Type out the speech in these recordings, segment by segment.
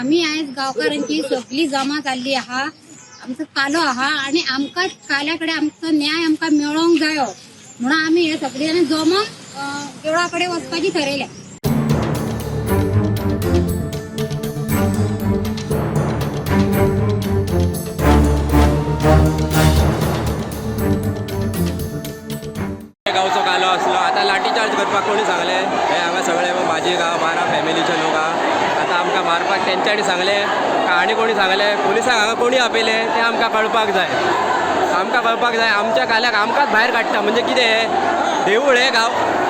आम्ही आज गावकारांची सगळी जमा जाल्ली आहा, आमचो कालो आहा आणि आमकां काल्याकडे आमचो न्याय आमकां मेळोंक जायो म्हणून आम्ही हे सगळे जाण जमून देवळा कडेन वचपाची ठरयल्या. गावचो कालो असलो आता लाठी चार्ज करपाक कोणी सांगले हे हांगा सगळे माझी गांव 12 फॅमिलीचे लोक आता आमकां मारपाक तेंच्यांनी सांगले का आनी कोणी सांगले पुलिसांक हांगा कोणी आपयले ते आमकां कळपाक जाय. आमच्या काल्याक आमकांच भायर काडटा म्हणजे कितें देवूळ हे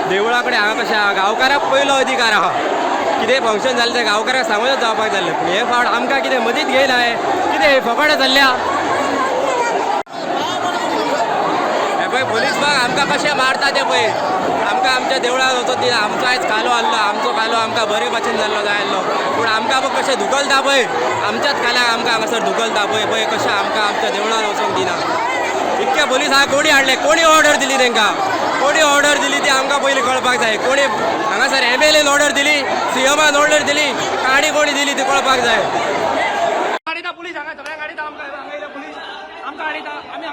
देवळा कडेन हांगा कशें आहा गांवकाराक पयलो अधिकार आहा कितें फंक्शन जालें तें गांवकाराक सांगूनच जावपाक जाल्लें पूण हे फावट आमकां कितें मदींच घेयना हे कितें फकाणां जाल्ल्या पळय पोलीस बाग आमकां कशें मारता ते पळय आमकां आमच्या देवळान वचत दिना. आमचो आयज कालो आहलो आमचो कालो आमकां बरे भाशेन जाल्लो जाय आहलो पूण आमकां कशें धुकलता पळय आमच्याच काल्याक आमकां हांगासर धुकलता पळय कशें आमकां आमच्या देवळान वचोंक दिना. इतके पोलीस हांगा कोणी हाडले कोणी ऑर्डर दिली तांकां कोणी ऑर्डर दिली ती आमकां पयलीं कळपाक जाय. कोणी हांगासर MLAन ऑर्डर दिली CMान ऑर्डर दिली आनी कोणी दिली ती कळपाक जाय. गाडीता पुलीस हांगा सगळ्या गाडीता आमकां पुलीस आमकां हाडयता आमी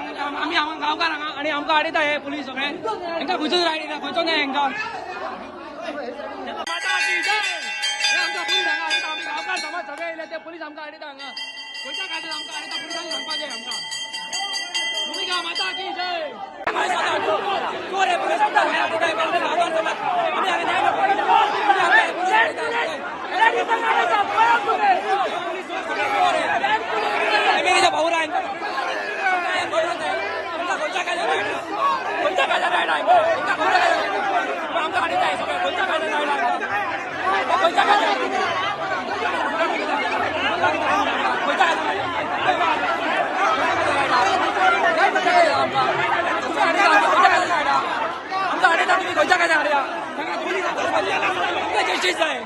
हांगा गांवकार हांगा आनी आमकां हाडयता हे पुलीस सगळे हांकां खंयचोच हाडयता खंयचो न्हय हांकां आमकां पुलीस हांगा हाडयता आमी गांवकार समाज सगळे येयले ते पुलीस आमकां हाडयता हांगा खंयच्या गाडीन आमकां हाडयता पुलिसांनी सांगपाचें आमकां भूमिका माता की जय. चोर हे पुलीस आमकां गांवकार समाज आमी हांगा न्याय भाऊरा आमकां हाडयता सगळे खंयच्या काय हाडया जस्टीस जाय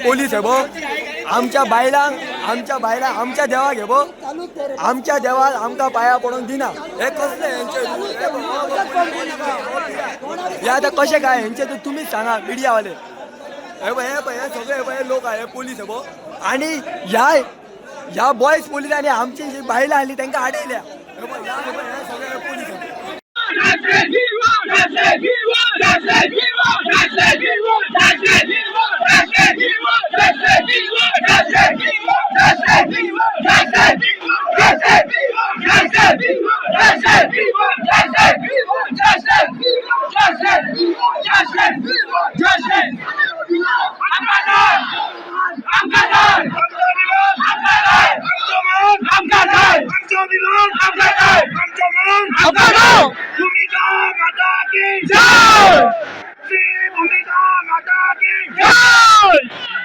पोलीस हे बघ आमच्या बायलांक आमच्या देवाक हे बघ आमच्या देवाक आमकां पाया पडोंक दिना. हे कसले हेंचे हे आतां कशें काय हेंचे तुमीच सांगा मिडियावाले. हे सगळे लोक आहे पोलीस हे बघ आणि ह्या बॉयज पोलिसांनी आमची जी बायलां आली तांकां हाडयल्या हे सगळे पोलीस. भूमिका माता की